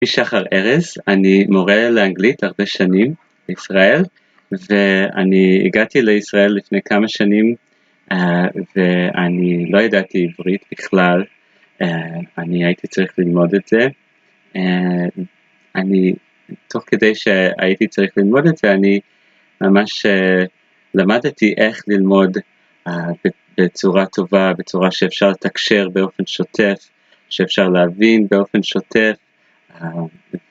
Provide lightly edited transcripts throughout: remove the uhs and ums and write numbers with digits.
שחר ארז, אני מורה לאנגלית הרבה שנים בישראל, ואני הגעתי לישראל לפני כמה שנים, ואני לא ידעתי עברית בכלל, אני הייתי צריך ללמוד את זה. אני, תוך כדי שהייתי צריך ללמוד את זה, אני ממש למדתי איך ללמוד בצורה טובה, בצורה שאפשר לתקשר באופן שוטף, שאפשר להבין באופן שוטף,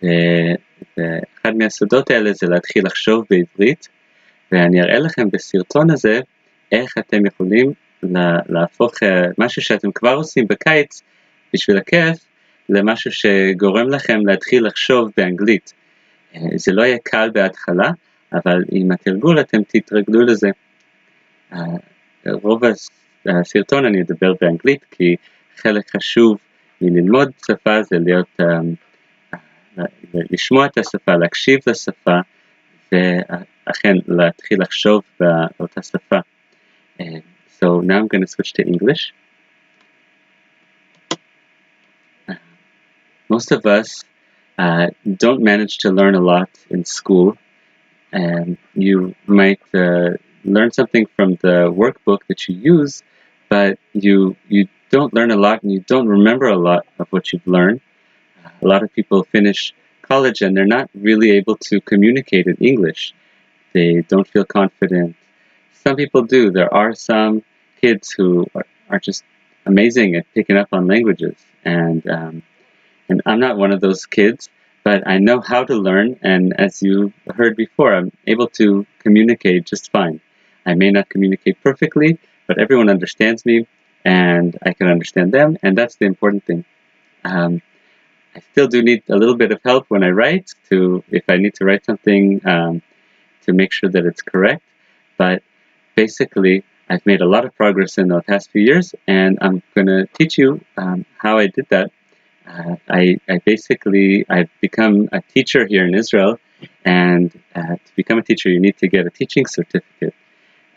ואחד מהסודות האלה זה להתחיל לחשוב בעברית, ואני אראה לכם בסרטון הזה איך אתם יכולים להפוך משהו שאתם כבר עושים בקיץ בשביל הכיף, למשהו שגורם לכם להתחיל לחשוב באנגלית. זה לא יהיה קל בהתחלה, אבל עם התרגול אתם תתרגלו לזה. רוב הסרטון אני אדבר באנגלית, כי חלק חשוב מללמוד שפה זה לשמוע את השפה, להקשיב לשפה, ואכן להתחיל לחשוב באותה שפה. So now I'm going to switch to English. Most of us don't manage to learn a lot in school. You might learn something from the workbook that you use, but you don't learn a lot and you don't remember a lot of what you've learned. A lot of people finish college and they're not really able to communicate in English. They don't feel confident. Some people do. There are some kids who are just amazing at picking up on languages, and I'm not one of those kids, but I know how to learn, and as you heard before, I'm able to communicate just fine. I may not communicate perfectly, but everyone understands me, and I can understand them, and that's the important thing. I still do need a little bit of help when I write, if I need to write something to make sure that it's correct, but basically I've made a lot of progress in the past few years, and I'm going to teach you how I did that. I've become a teacher here in Israel, and to become a teacher you need to get a teaching certificate.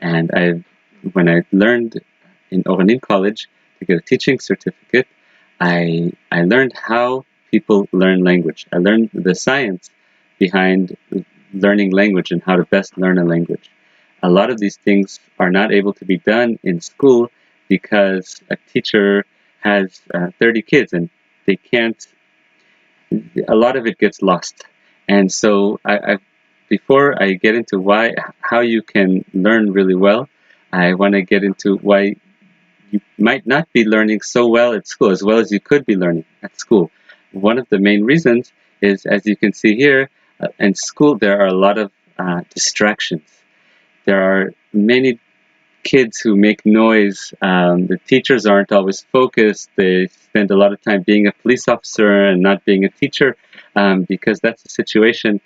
And when I learned in Oranim College to get a teaching certificate, I learned how people learn language. I learned the science behind learning language and how to best learn a language. A lot of these things are not able to be done in school because a teacher has 30 kids and they can't, a lot of it gets lost. And so before I get into how you can learn really well, I want to get into why you might not be learning so well at school as well as you could be learning at school. One of the main reasons is, as you can see here, in school there are a lot of distractions. There are many kids who make noise. The teachers aren't always focused. They spend a lot of time being a police officer and not being a teacher, because that's the situation.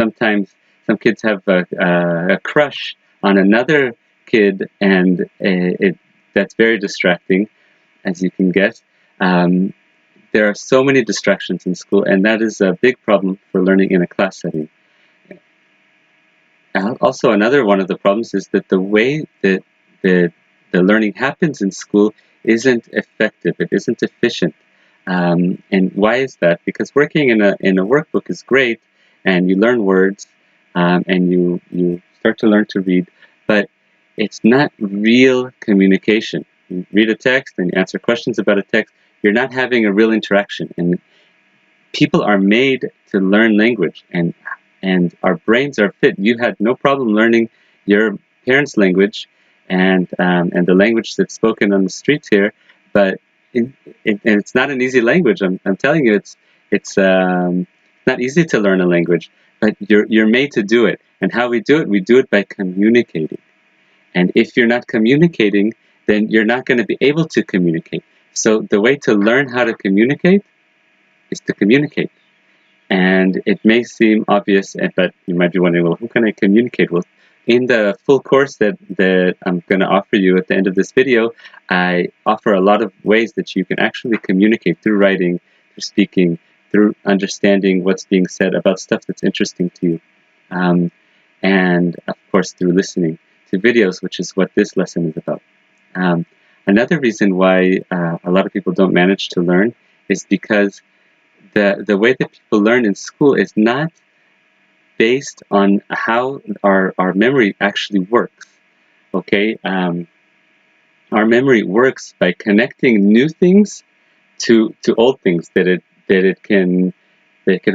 Sometimes some kids have a crush on another kid, and that's very distracting, as you can guess. There are so many distractions in school, and that is a big problem for learning in a class setting. Also, another one of the problems is that the way that the learning happens in school isn't effective. It isn't efficient. And why is that? Because working in a workbook is great, and you learn words, and you start to learn to read, but it's not real communication. You read a text and you answer questions about a text. You're not having a real interaction. And people are made to learn language, and our brains are fit. You had no problem learning your parents' language and the language that's spoken on the streets here, but and it's not an easy language. I'm telling you, it's not easy to learn a language, but you're made to do it. And how we do it by communicating. And if you're not communicating, then you're not going to be able to communicate. So the way to learn how to communicate is to communicate. And it may seem obvious, but you might be wondering, well, who can I communicate with? In the full course that I'm going to offer you at the end of this video, I offer a lot of ways that you can actually communicate through writing, through speaking, through understanding what's being said about stuff that's interesting to you. And of course, through listening to videos, which is what this lesson is about. Another reason why a lot of people don't manage to learn is because the way that people learn in school is not based on how our memory actually works. Okay, our memory works by connecting new things to old things that it can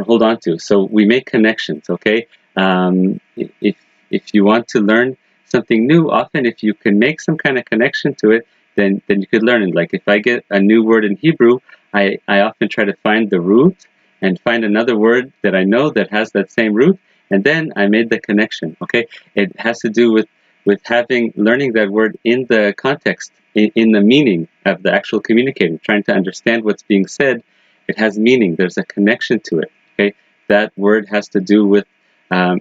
hold on to. So we make connections. Okay, if you want to learn something new, often if you can make some kind of connection to it, then you could learn it. Like if I get a new word in Hebrew, I often try to find the root and find another word that I know that has that same root, and then I made the connection. Okay, it has to do with learning that word in the context, in the meaning of the actual communicating, trying to understand what's being said. It has meaning. There's a connection to it. Okay, that word has to do with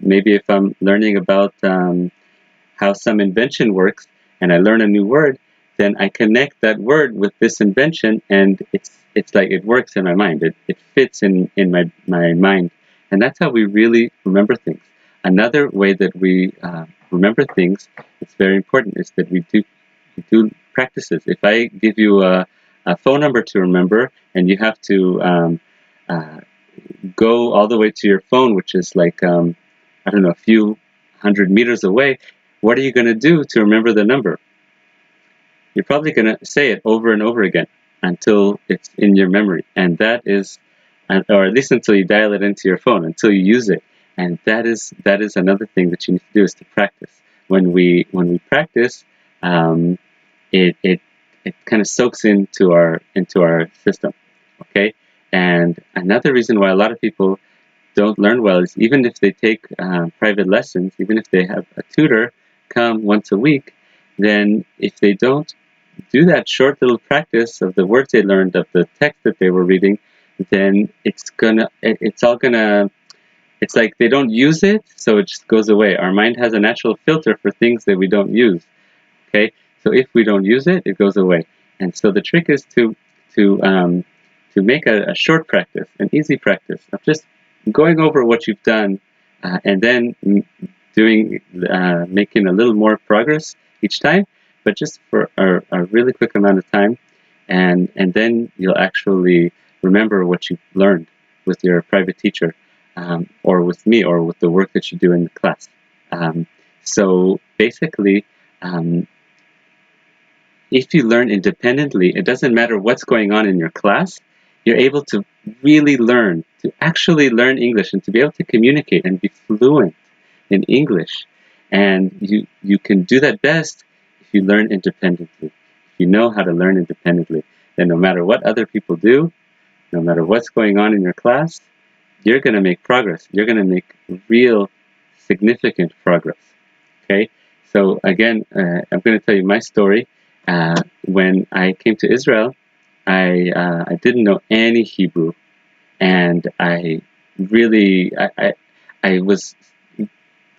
maybe if I'm learning about how some invention works, and I learn a new word, then I connect that word with this invention, and it's like it works in my mind. It fits in my mind, and that's how we really remember things. Another way that we remember things, it's very important, is that we do practices. If I give you a phone number to remember, and you have to go all the way to your phone, which is like I don't know, a few 100 meters away, what are you going to do to remember the number? You're probably going to say it over and over again until it's in your memory, and that is, or at least until you dial it into your phone, until you use it. And that is another thing that you need to do, is to practice. When we practice, it kind of soaks into our system. Okay, and another reason why a lot of people don't learn well is even if they take private lessons, even if they have a tutor come once a week, then if they don't do that short little practice of the words they learned, of the text that they were reading, then it's like they don't use it, so it just goes away. Our mind has a natural filter for things that we don't use. Okay, so if we don't use it, it goes away. And so the trick is to make a short practice, an easy practice of just going over what you've done, and then making a little more progress each time, but just for a really quick amount of time, and then you'll actually remember what you've learned with your private teacher, or with me, or with the work that you do in the class. So basically, if you learn independently, it doesn't matter what's going on in your class, you're able to really learn, to actually learn English, and to be able to communicate and be fluent in English. And you can do that best if you learn independently. If you know how to learn independently, then no matter what other people do, no matter what's going on in your class, you're going to make progress. You're going to make real significant progress. Okay? So again, I'm going to tell you my story. When I came to Israel, I didn't know any Hebrew, and I was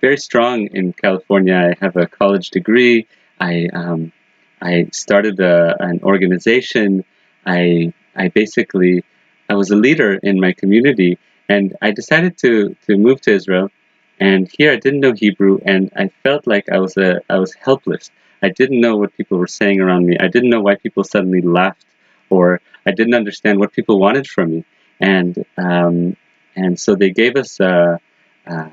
very strong in California. I have a college degree. I started an organization. I was a leader in my community, and I decided to move to Israel. And here I didn't know Hebrew, and I felt like I was helpless. I didn't know what people were saying around me. I didn't know why people suddenly laughed, or I didn't understand what people wanted from me. And so they gave us an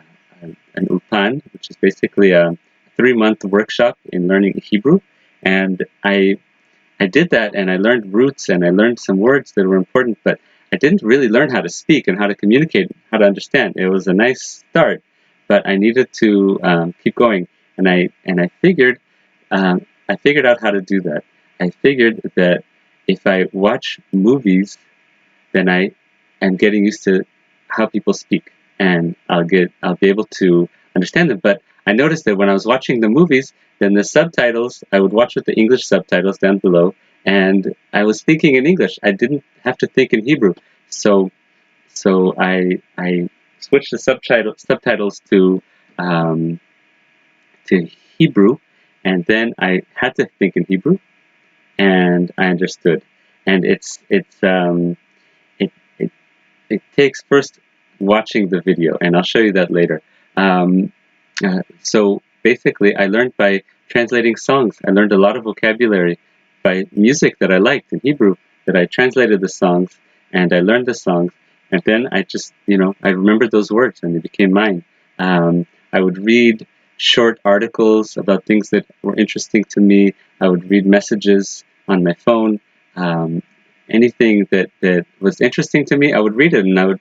ulpan, which is basically a 3-month workshop in learning Hebrew. And I did that, and I learned roots, and I learned some words that were important, but I didn't really learn how to speak and how to communicate, how to understand. It was a nice start, but I needed to keep going. And I figured out how to do that. I figured that if I watch movies, then I am getting used to how people speak, and I'll be able to understand them. But I noticed that when I was watching the movies, then the subtitles, I would watch with the English subtitles down below, and I was thinking in English. I didn't have to think in Hebrew. So I switched the subtitles to Hebrew, and then I had to think in Hebrew, and I understood. And it takes first watching the video, and I'll show you that later. So basically, I learned by translating songs. I learned a lot of vocabulary by music that I liked in Hebrew, that I translated the songs, and I learned the songs, And then I just, I remembered those words and they became mine. I would read short articles about things that were interesting to me. I would read messages on my phone. Anything that was interesting to me, I would read it, and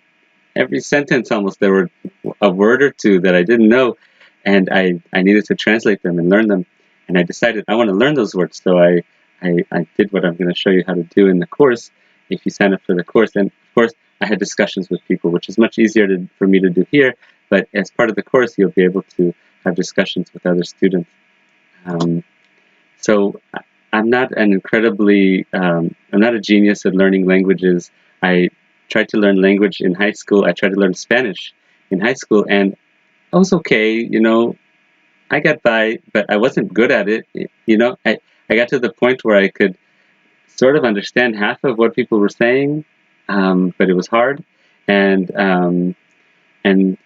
every sentence almost, there were a word or two that I didn't know, and I needed to translate them and learn them. And I decided I want to learn those words, so I did what I'm going to show you how to do in the course if you sign up for the course. And of course, I had discussions with people, which is much easier for me to do here, but as part of the course, you'll be able to have discussions with other students. So I'm not I'm not a genius at learning languages. I tried to learn language in high school. I tried to learn Spanish in high school, and I was okay, I got by, but I wasn't good at it. I got to the point where I could sort of understand half of what people were saying, but it was hard, and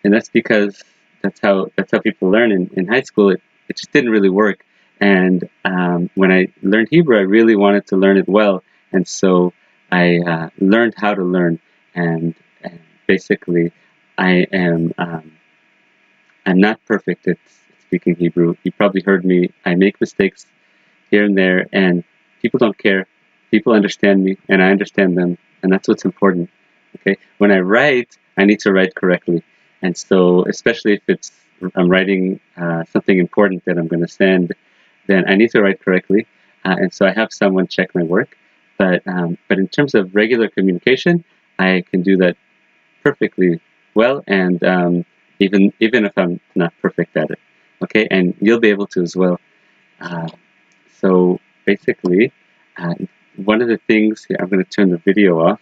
that's because that's how people learn in high school. It just didn't really work. And when I learned Hebrew, I really wanted to learn it well, and so I learned how to learn. And basically, I am I'm not perfect at speaking Hebrew. You probably heard me. I make mistakes here and there, and people don't care. People understand me, and I understand them, and that's what's important. Okay, when I write, I need to write correctly, and so especially if I'm writing something important that I'm going to send, then I need to write correctly, and so I have someone check my work. But in terms of regular communication, I can do that perfectly well, and even if I'm not perfect at it. Okay, and you'll be able to as well. Uh, so basically, uh, one of the things here, I'm going to turn the video off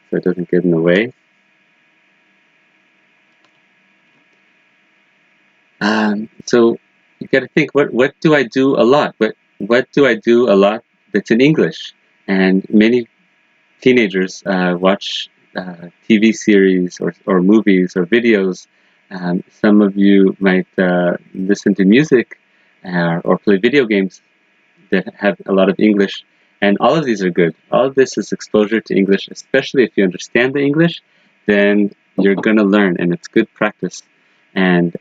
so it doesn't get in the way. So you got to think, what do I do a lot? What do I do a lot that's in English? And many teenagers watch TV series or movies or videos. Some of you might listen to music or play video games that have a lot of English, and all of these are good. All of this is exposure to English, especially if you understand the English, then you're going to learn, and it's good practice, and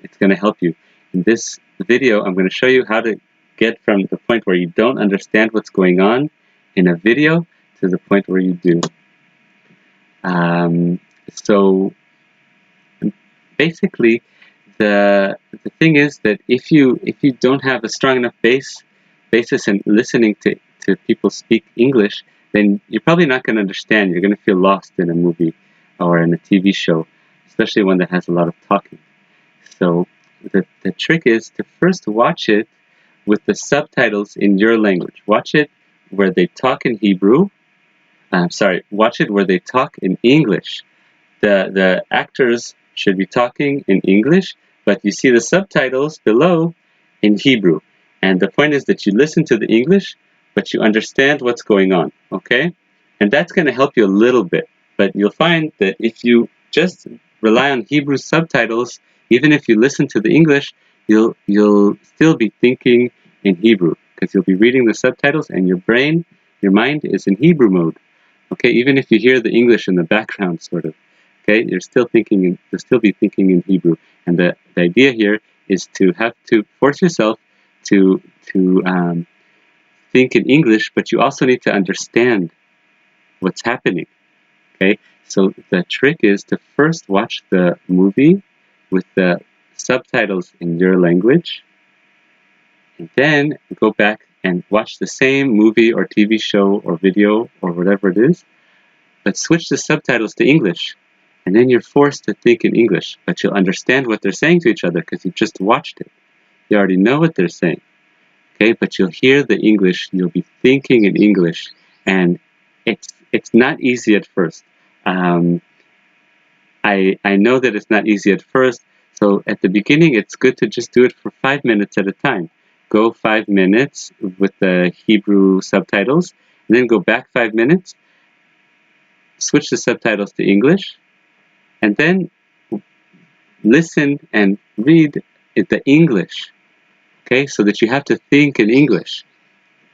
it's going to help you. In this video, I'm going to show you how to get from the point where you don't understand what's going on in a video to the point where you do. So basically, the thing is that if you don't have a strong enough basis in listening to people speak English, then you're probably not going to understand. You're going to feel lost in a movie or in a TV show, especially one that has a lot of talking. So the trick is to first watch it with the subtitles in your language. Watch it where they talk in Hebrew. Watch it where they talk in English. The actors should be talking in English, but you see the subtitles below in Hebrew. And the point is that you listen to the English, but you understand what's going on, okay? And that's going to help you a little bit. But you'll find that if you just rely on Hebrew subtitles, even if you listen to the English, you'll still be thinking in Hebrew, because you'll be reading the subtitles and your mind is in Hebrew mode. Okay, even if you hear the English in the background, sort of. Okay, you'll still be thinking in Hebrew. And the idea here is to have to force yourself to think in English, but you also need to understand what's happening. Okay, so the trick is to first watch the movie with the subtitles in your language, and then go back and watch the same movie or TV show or video or whatever it is, but switch the subtitles to English. And then you're forced to think in English, but you'll understand what they're saying to each other because you just watched it. You already know what they're saying. Okay, but you'll hear the English, you'll be thinking in English, and it's not easy at first. I know that it's not easy at first, so at the beginning it's good to just do it for 5 minutes at a time. Go 5 minutes with the Hebrew subtitles, and then go back 5 minutes, switch the subtitles to English, and then listen and read the English, okay, so that you have to think in English.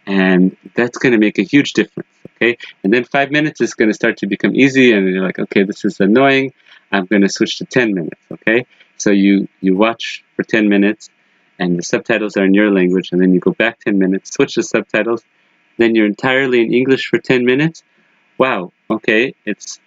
And that's going to make a huge difference, okay? And then 5 minutes is going to start to become easy, and you're like, okay, this is annoying. I'm going to switch to 10 minutes, okay? So you watch for 10 minutes, and the subtitles are in your language, and then you go back 10 minutes, switch the subtitles, then you're entirely in English for 10 minutes. Wow, okay, it's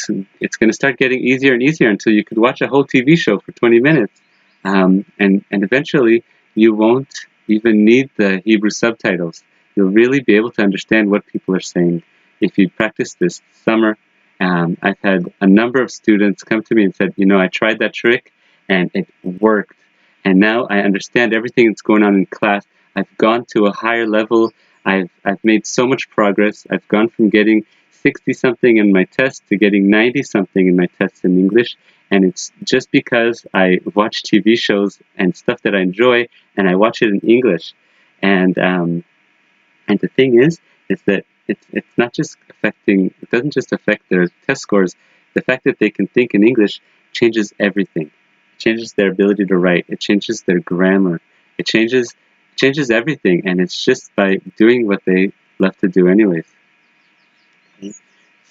going to start getting easier and easier until you could watch a whole TV show for 20 minutes. And eventually, you won't even need the Hebrew subtitles. You'll really be able to understand what people are saying if you practice this summer. I've had a number of students come to me and said, I tried that trick and it worked. And now I understand everything that's going on in class. I've gone to a higher level. I've made so much progress. I've gone from getting 60-something in my test to getting 90-something in my tests in English. And it's just because I watch TV shows and stuff that I enjoy, and I watch it in English. And the thing is that it's not just affecting. It doesn't just affect their test scores. The fact that they can think in English changes everything. It changes their ability to write. It changes their grammar. It changes everything. And it's just by doing what they love to do anyways.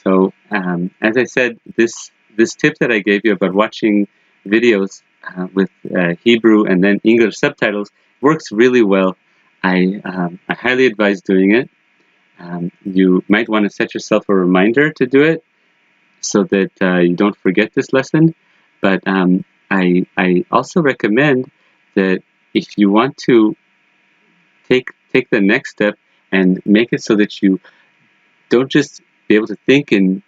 So as I said, this tip that I gave you about watching videos with Hebrew and then English subtitles works really well. I highly advise doing it. You might want to set yourself a reminder to do it so that you don't forget this lesson. But I also recommend that if you want to take the next step and make it so that you don't just be able to think in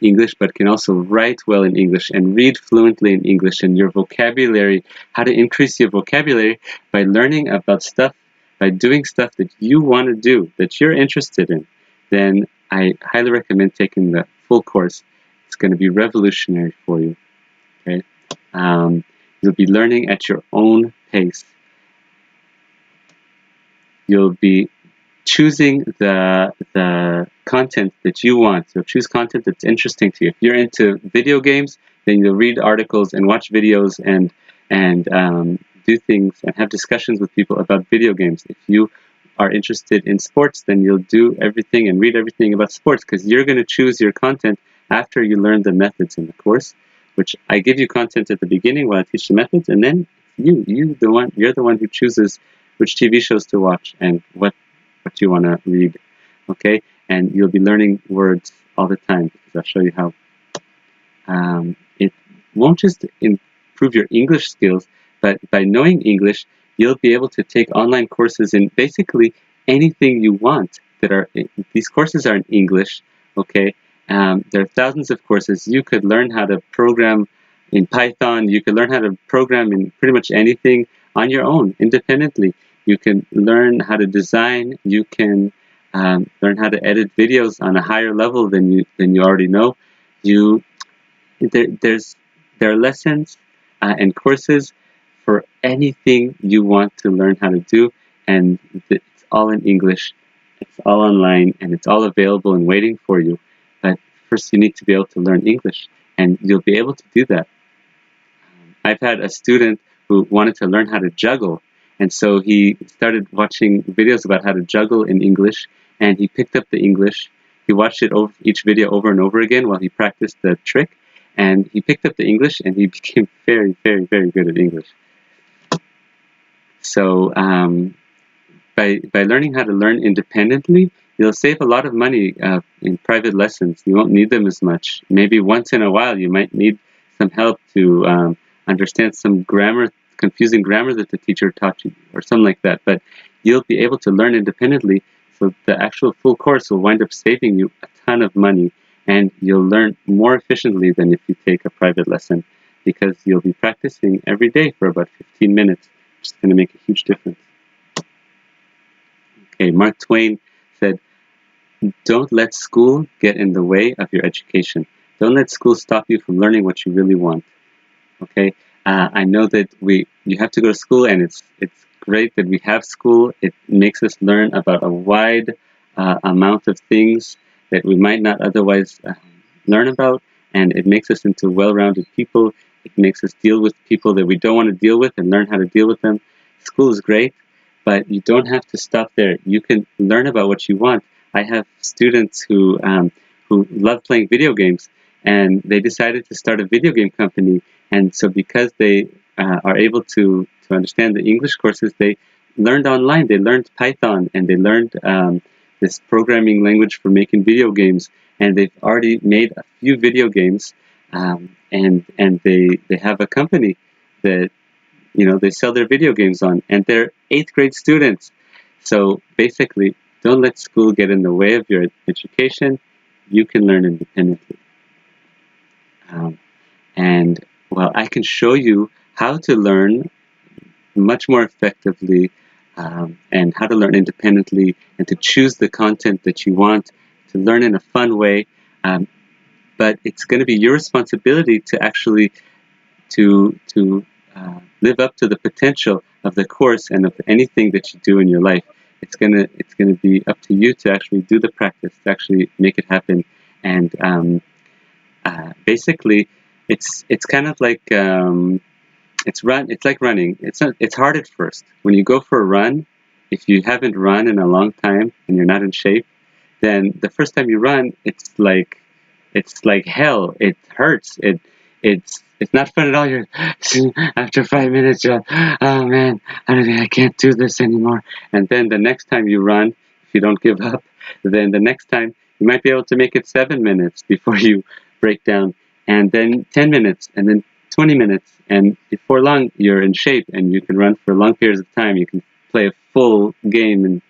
English, but can also write well in English and read fluently in English, and your vocabulary, how to increase your vocabulary by learning about stuff, by doing stuff that you want to do, that you're interested in, then I highly recommend taking the full course. It's going to be revolutionary for you. Okay, you'll be learning at your own pace. You'll be choosing the content that you want. You'll choose content that's interesting to you. If you're into video games, then you'll read articles and watch videos and do things and have discussions with people about video games. If you are interested in sports, then you'll do everything and read everything about sports, because you're going to choose your content after you learn the methods in the course, which I give you content at the beginning while I teach the methods, and then you're the one who chooses which TV shows to watch and what you want to read, okay? And you'll be learning words all the time, because I'll show you how. It won't just improve your English skills, but by knowing English, you'll be able to take online courses in basically anything you want. These courses are in English, okay? There are thousands of courses. You could learn how to program in Python. You could learn how to program in pretty much anything on your own, independently. You can learn how to design. You can learn how to edit videos on a higher level than you already know. There are lessons and courses for anything you want to learn how to do, and it's all in English. It's all online, and it's all available and waiting for you. But first, you need to be able to learn English, and you'll be able to do that. I've had a student who wanted to learn how to juggle, and so he started watching videos about how to juggle in English, and he picked up the English. He watched each video over and over again while he practiced the trick, and he picked up the English, and he became very, very, very good at English. So by learning how to learn independently, you'll save a lot of money in private lessons. You won't need them as much. Maybe once in a while you might need some help to understand some confusing grammar that the teacher taught you, or something like that. But you'll be able to learn independently, so the actual full course will wind up saving you a ton of money, and you'll learn more efficiently than if you take a private lesson, because you'll be practicing every day for about 15 minutes, which is going to make a huge difference. Okay, Mark Twain said, "Don't let school get in the way of your education. Don't let school stop you from learning what you really want." Okay, I know that you have to go to school, and it's great that we have school. It makes us learn about a wide amount of things that we might not otherwise learn about, and it makes us into well-rounded people. It makes us deal with people that we don't want to deal with and learn how to deal with them. School is great, But you don't have to stop there. You can learn about what you want. I have students who love playing video games, and they decided to start a video game company. And so because they are able to understand the English courses, they learned online. They learned Python, and they learned this programming language for making video games. And they've already made a few video games, and they have a company that they sell their video games on, and they're 8th grade students. So basically, don't let school get in the way of your education. You can learn independently. And well, I can show you how to learn much more effectively, and how to learn independently, and to choose the content that you want, to learn in a fun way. But it's going to be your responsibility to actually to live up to the potential of the course and of anything that you do in your life. It's gonna be up to you to actually do the practice, to actually make it happen. And basically, it's kind of like it's like running. It's hard at first. When you go for a run, if you haven't run in a long time and you're not in shape, then the first time you run, it's like hell. It hurts. It's not fun at all. You're after 5 minutes, you're like, oh man, I can't do this anymore. And then the next time you run, if you don't give up, then the next time you might be able to make it 7 minutes before you break down, and then 10 minutes, and then 20 minutes, and before long you're in shape and you can run for long periods of time. You can play a full game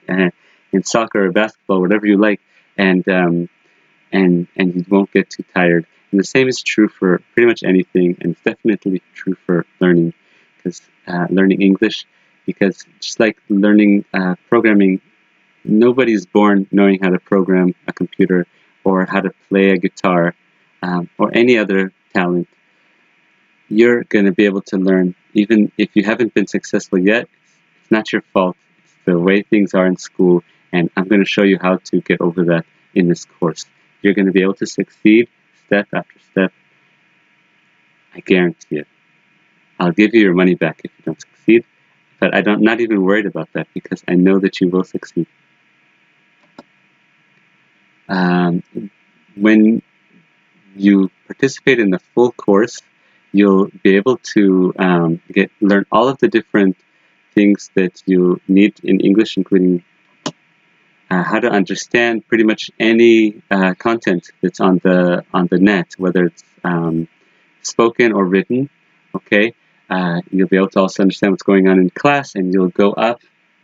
in soccer or basketball, whatever you like, and you won't get too tired. And the same is true for pretty much anything, and it's definitely true for learning, because learning English, because just like learning programming, nobody's born knowing how to program a computer or how to play a guitar, or any other talent. You're going to be able to learn, even if you haven't been successful yet. It's not your fault. It's the way things are in school, and I'm going to show you how to get over that in this course. You're going to be able to succeed step after step. I guarantee it. I'll give you your money back if you don't succeed, but I'm not even worried about that, because I know that you will succeed. When you participate in the full course, you'll be able to learn all of the different things that you need in English, including how to understand pretty much any content that's on the net, whether it's spoken or written. Okay, you'll be able to also understand what's going on in class, and you'll go up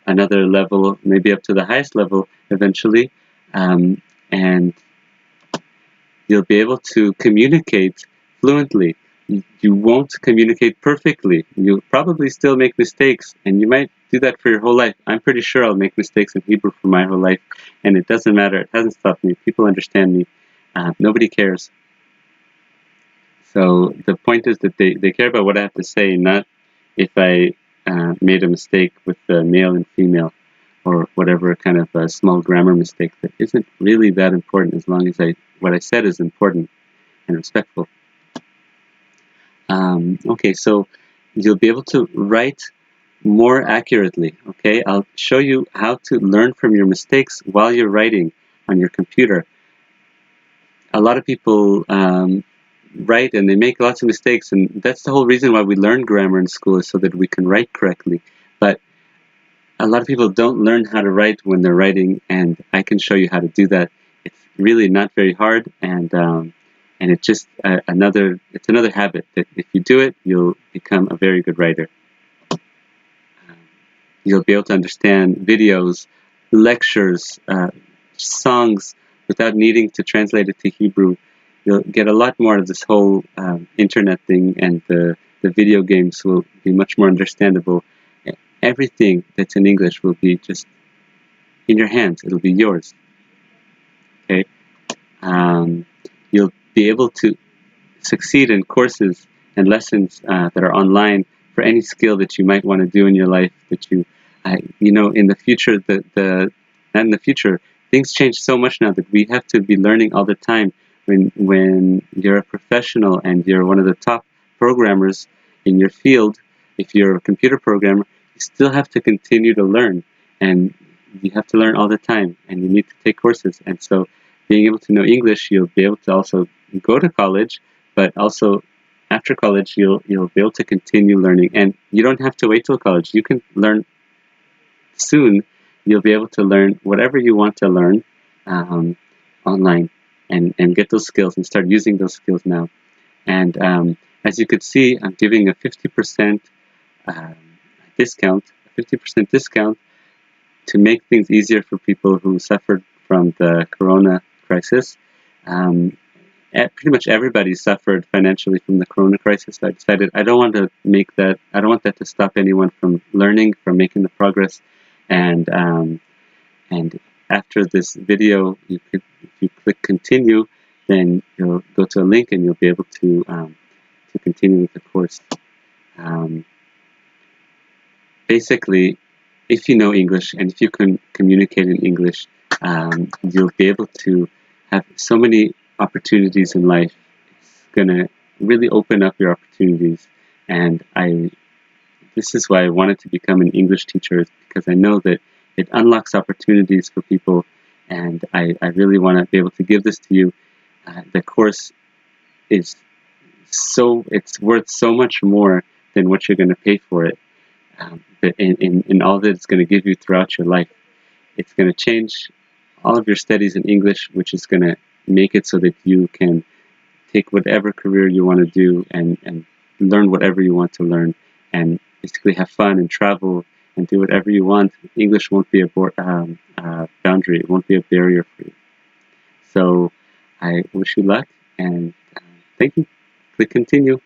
another level, maybe up to the highest level eventually, and you'll be able to communicate fluently. You won't communicate perfectly. You'll probably still make mistakes, and you might do that for your whole life. I'm pretty sure I'll make mistakes in Hebrew for my whole life, and it doesn't matter. It hasn't stopped me. People understand me. Nobody cares. So the point is that they care about what I have to say, not if I made a mistake with the male and female, or whatever kind of a small grammar mistake that isn't really that important, as long as what I said is important and respectful. Okay, so you'll be able to write more accurately. Okay, I'll show you how to learn from your mistakes while you're writing on your computer. A lot of people write and they make lots of mistakes, and that's the whole reason why we learn grammar in school, is so that we can write correctly. But a lot of people don't learn how to write when they're writing, and I can show you how to do that. It's really not very hard, and it's just another habit that if you do it, you'll become a very good writer. You'll be able to understand videos, lectures, songs without needing to translate it to Hebrew. You'll get a lot more of this whole internet thing, and the video games will be much more understandable. Everything that's in English will be just in your hands. It'll be yours. Okay. You'll be able to succeed in courses and lessons that are online for any skill that you might want to do in your life. That in the future, not in the future, things change so much now that we have to be learning all the time. When you're a professional and you're one of the top programmers in your field, if you're a computer programmer, you still have to continue to learn, and you have to learn all the time, and you need to take courses. And so being able to know English, you'll be able to also go to college, but also after college, you'll be able to continue learning. And you don't have to wait till college. You can learn soon. You'll be able to learn whatever you want to learn online, and get those skills and start using those skills now. And as you could see, I'm giving a 50% discount, to make things easier for people who suffered from the corona crisis. Pretty much everybody suffered financially from the corona crisis. So I decided I don't want that to stop anyone from learning, from making the progress. And after this video, if you click continue, then you'll go to a link and you'll be able to continue with the course. Basically, if you know English and if you can communicate in English, you'll be able to have so many opportunities in life. It's going to really open up your opportunities. And this is why I wanted to become an English teacher, because I know that it unlocks opportunities for people, and I really want to be able to give this to you. The course it's worth so much more than what you're going to pay for it. In all that it's going to give you throughout your life. It's going to change all of your studies in English, which is going to make it so that you can take whatever career you want to do and learn whatever you want to learn, and basically have fun and travel and do whatever you want. English won't be a boundary. It won't be a barrier for you. So I wish you luck, and thank you. Click continue.